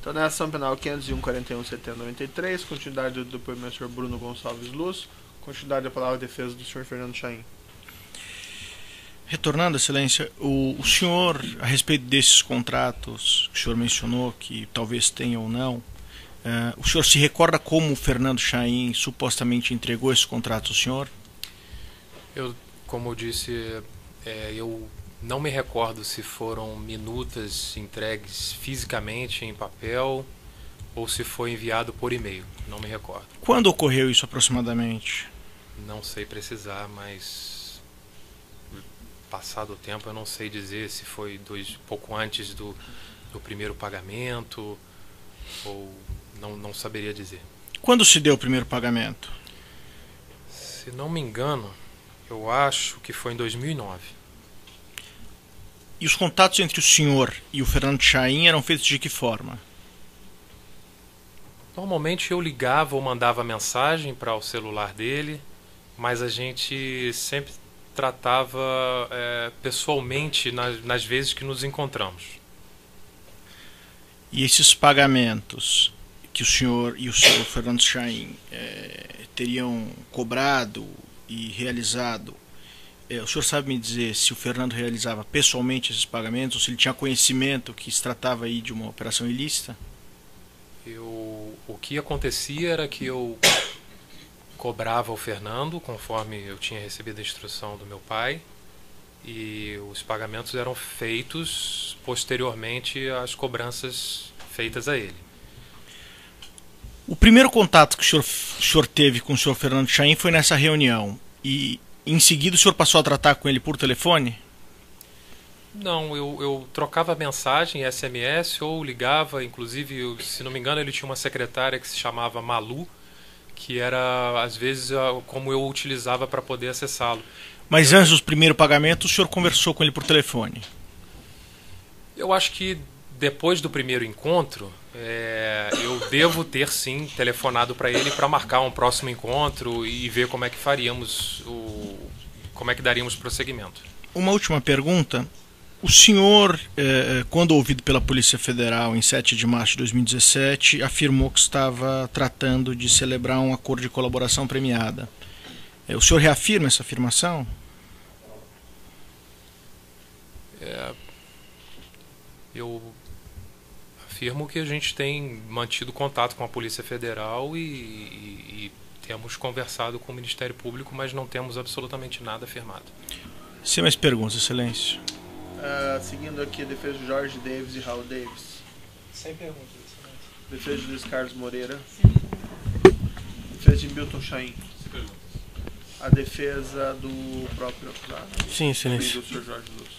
Então, na ação penal 501.41.70.93, continuidade do depoimento do senhor Bruno Gonçalves Luz, continuidade da palavra de defesa do senhor Fernando Chaim. Retornando, Excelência, o senhor, a respeito desses contratos que o senhor mencionou, que talvez tenha ou não, o senhor se recorda como o Fernando Chaim supostamente entregou esses contratos ao senhor? Como eu disse, eu não me recordo se foram minutas entregues fisicamente em papel ou se foi enviado por e-mail. Não me recordo. Quando ocorreu isso aproximadamente? Não sei precisar, mas passado o tempo eu não sei dizer se foi pouco antes do primeiro pagamento ou não saberia dizer. Quando se deu o primeiro pagamento? Se não me engano, eu acho que foi em 2009. E os contatos entre o senhor e o Fernando Chaim eram feitos de que forma? Normalmente eu ligava ou mandava mensagem para o celular dele, mas a gente sempre tratava pessoalmente nas vezes que nos encontramos. E esses pagamentos que o senhor e o senhor Fernando Chaim teriam cobrado e realizado, o senhor sabe me dizer se o Fernando realizava pessoalmente esses pagamentos, ou se ele tinha conhecimento que se tratava aí de uma operação ilícita? O que acontecia era que eu cobrava o Fernando, conforme eu tinha recebido a instrução do meu pai, e os pagamentos eram feitos posteriormente às cobranças feitas a ele. O primeiro contato que o senhor teve com o senhor Fernando Chaim foi nessa reunião, e em seguida o senhor passou a tratar com ele por telefone? Não, eu trocava mensagem, SMS, ou ligava, inclusive, se não me engano, ele tinha uma secretária que se chamava Malu, que era, às vezes, como eu utilizava para poder acessá-lo. Mas antes do primeiro pagamento, o senhor conversou com ele por telefone? Eu acho que depois do primeiro encontro, eu devo ter, sim, telefonado para ele para marcar um próximo encontro e ver como é que faríamos, como é que daríamos prosseguimento. Uma última pergunta. O senhor, quando ouvido pela Polícia Federal em 7 de março de 2017, afirmou que estava tratando de celebrar um acordo de colaboração premiada. O senhor reafirma essa afirmação? Eu afirmo que a gente tem mantido contato com a Polícia Federal e temos conversado com o Ministério Público, mas não temos absolutamente nada afirmado. Sem mais perguntas, Excelência. Seguindo aqui a defesa de Jorge Davis e Raul Davis. Sem perguntas, Excelência. Defesa de Luiz Carlos Moreira. Defesa de Milton Chaim. Sem perguntas. A defesa do próprio acusado. Sim, Excelência. Do senhor Jorge Luz.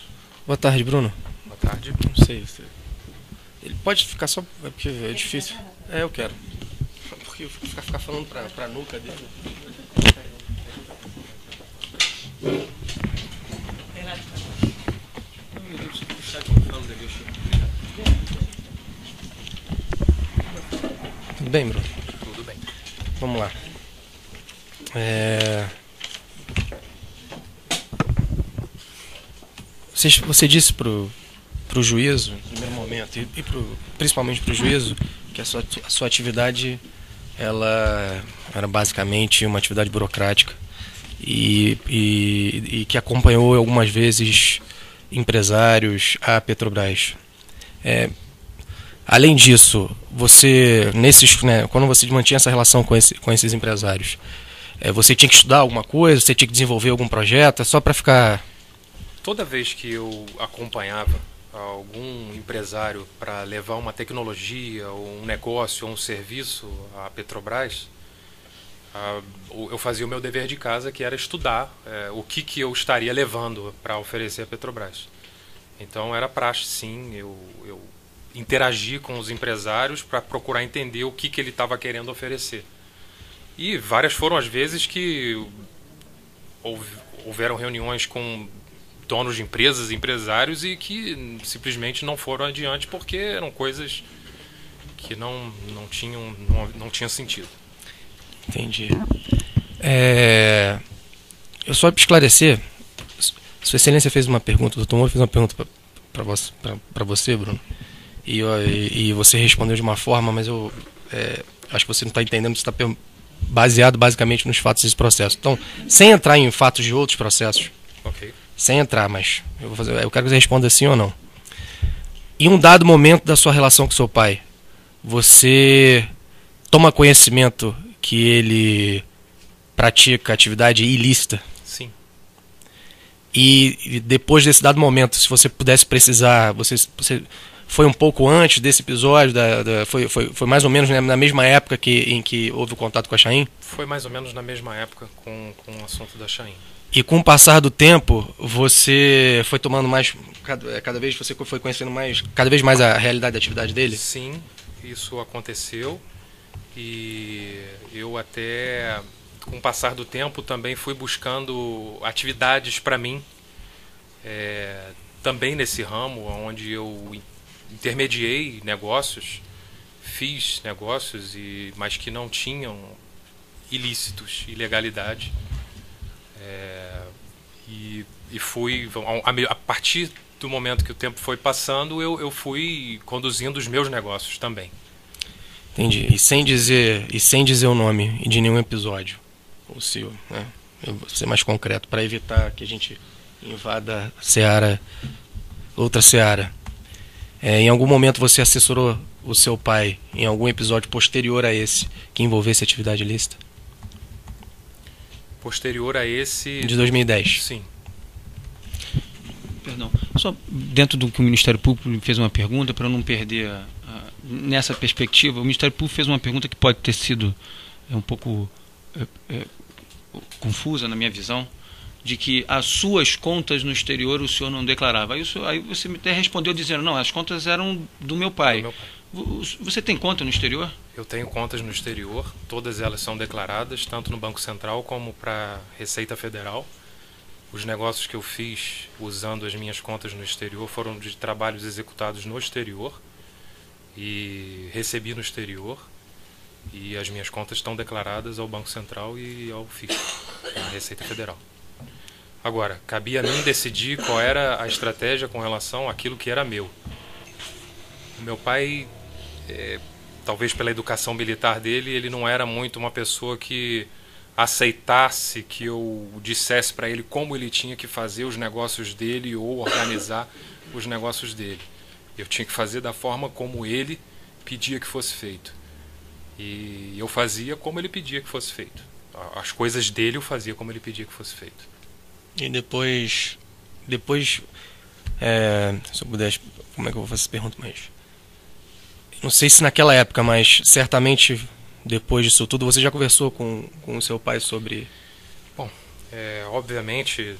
Boa tarde, Bruno. Boa tarde. Não sei. Ele pode ficar só... porque é difícil. Eu quero. Porque ficar falando pra nuca dele... Tudo bem, Bruno? Tudo bem. Vamos lá. Você disse pro juízo, no primeiro momento, e principalmente pro juízo, que a sua atividade ela era basicamente uma atividade burocrática e que acompanhou algumas vezes empresários à Petrobras. Além disso, você quando você mantinha essa relação com esses empresários, você tinha que estudar alguma coisa, você tinha que desenvolver algum projeto, só para ficar... Toda vez que eu acompanhava algum empresário para levar uma tecnologia, ou um negócio, ou um serviço à Petrobras, eu fazia o meu dever de casa, que era estudar o que eu estaria levando para oferecer à Petrobras. Então era praxe, sim, eu interagir com os empresários para procurar entender o que ele estava querendo oferecer. E várias foram as vezes que houveram reuniões com donos de empresas, empresários, e que simplesmente não foram adiante porque eram coisas que não tinham sentido. Entendi. Eu só para esclarecer, Sua Excelência fez uma pergunta, o doutor Moura fez uma pergunta para você, Bruno, e você respondeu de uma forma, mas eu acho que você não está entendendo, você está baseado basicamente nos fatos desse processo. Então, sem entrar em fatos de outros processos, Ok. sem entrar, mas eu quero que você responda sim ou não. Em um dado momento da sua relação com seu pai, você toma conhecimento que ele pratica atividade ilícita? Sim. E depois desse dado momento, se você pudesse precisar, você foi um pouco antes desse episódio, foi mais ou menos na mesma época em que houve o contato com a Chain? Foi mais ou menos na mesma época com o assunto da Chain. E com o passar do tempo, você foi tomando mais, cada vez você foi conhecendo mais, cada vez mais a realidade da atividade dele? Sim, isso aconteceu. E eu até, com o passar do tempo, também fui buscando atividades para mim, também nesse ramo, onde eu intermediei negócios, fiz negócios, mas que não tinham ilícitos, ilegalidade. E fui, a partir do momento que o tempo foi passando, eu fui conduzindo os meus negócios também. Entendi. E sem dizer o nome de nenhum episódio, o seu, né? Eu vou ser mais concreto, para evitar que a gente invada outra seara. Em algum momento você assessorou o seu pai em algum episódio posterior a esse que envolvesse atividade ilícita? Posterior a esse... De 2010. Sim. Perdão. Só dentro do que o Ministério Público fez uma pergunta, para eu não perder nessa perspectiva, o Ministério Público fez uma pergunta que pode ter sido um pouco confusa na minha visão, de que as suas contas no exterior o senhor não declarava. Aí você me até respondeu dizendo, não, as contas eram do meu pai. Você tem conta no exterior? Eu tenho contas no exterior, todas elas são declaradas, tanto no Banco Central como para a Receita Federal. Os negócios que eu fiz usando as minhas contas no exterior foram de trabalhos executados no exterior e recebi no exterior, e as minhas contas estão declaradas ao Banco Central e ao fisco, à Receita Federal. Agora, cabia a mim decidir qual era a estratégia com relação àquilo que era meu. Meu pai, talvez pela educação militar dele, ele não era muito uma pessoa que aceitasse que eu dissesse para ele como ele tinha que fazer os negócios dele ou organizar os negócios dele. Eu tinha que fazer da forma como ele pedia que fosse feito. E eu fazia como ele pedia que fosse feito. As coisas dele eu fazia como ele pedia que fosse feito. E depois se eu pudesse, como é que eu vou fazer essa pergunta? Mas não sei se naquela época, mas certamente depois disso tudo você já conversou com o seu pai sobre... Bom, obviamente,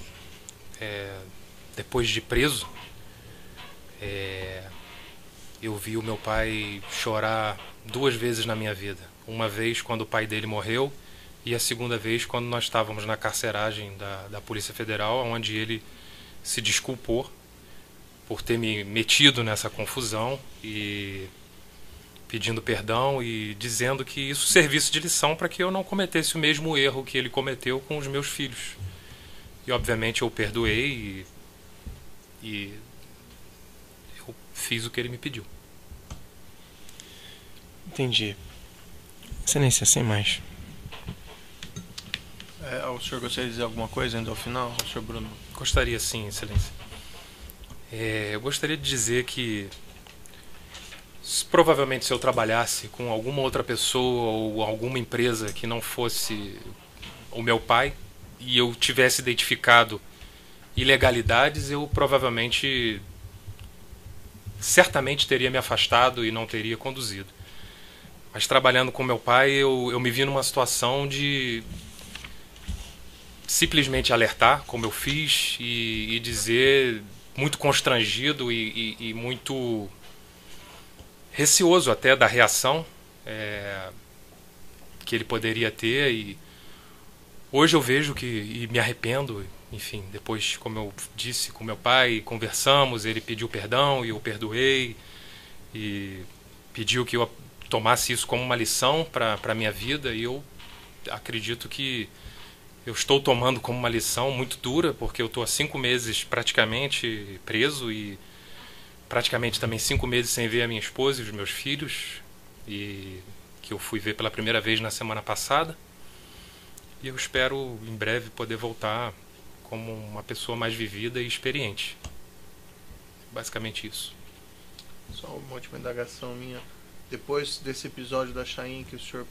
depois de preso, eu vi o meu pai chorar 2 vezes na minha vida. Uma vez quando o pai dele morreu, e a segunda vez quando nós estávamos na carceragem da Polícia Federal, onde ele se desculpou por ter me metido nessa confusão e pedindo perdão e dizendo que isso servisse de lição para que eu não cometesse o mesmo erro que ele cometeu com os meus filhos. E obviamente eu perdoei e eu fiz o que ele me pediu. Entendi. Excelência, sem mais. O senhor gostaria de dizer alguma coisa ainda ao final, senhor Bruno? Gostaria sim, excelência. Eu gostaria de dizer que provavelmente se eu trabalhasse com alguma outra pessoa ou alguma empresa que não fosse o meu pai e eu tivesse identificado ilegalidades, eu provavelmente, certamente teria me afastado e não teria conduzido. Mas trabalhando com meu pai, eu me vi numa situação de simplesmente alertar, como eu fiz, e dizer, muito constrangido e muito receoso até da reação que ele poderia ter. E hoje eu vejo e me arrependo, enfim, depois, como eu disse com meu pai, conversamos, ele pediu perdão e eu perdoei, e pediu que eu tomasse isso como uma lição para a minha vida, e eu acredito que eu estou tomando como uma lição muito dura, porque eu estou há 5 meses praticamente preso e praticamente também 5 meses sem ver a minha esposa e os meus filhos, e que eu fui ver pela primeira vez na semana passada. E eu espero em breve poder voltar como uma pessoa mais vivida e experiente. Basicamente isso. Só uma última indagação minha. Depois desse episódio da Chain, que o senhor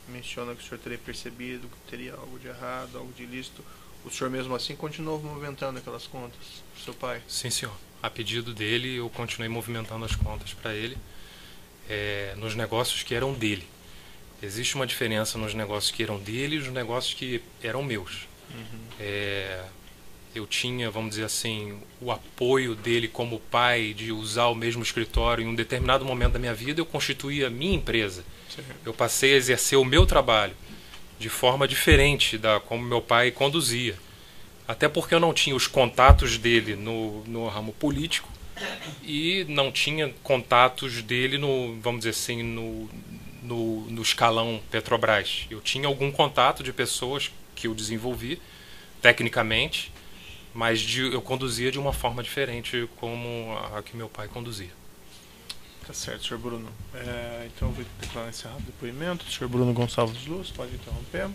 menciona que o senhor teria percebido que teria algo de errado, algo de ilícito, o senhor mesmo assim continuou movimentando aquelas contas pro seu pai? Sim, senhor. A pedido dele, eu continuei movimentando as contas para ele, nos negócios que eram dele. Existe uma diferença nos negócios que eram dele e nos negócios que eram meus. Eu tinha, vamos dizer assim, o apoio dele como pai de usar o mesmo escritório. Em um determinado momento da minha vida, eu constituí a minha empresa. Sim. Eu passei a exercer o meu trabalho de forma diferente da como meu pai conduzia. Até porque eu não tinha os contatos dele no ramo político e não tinha contatos dele no, vamos dizer assim, no escalão Petrobras. Eu tinha algum contato de pessoas que eu desenvolvi tecnicamente, mas eu conduzia de uma forma diferente como a que meu pai conduzia. Tá certo, senhor Bruno. Então eu vou declarar encerrado o depoimento. Senhor Bruno Gonçalves Luz, pode interromper.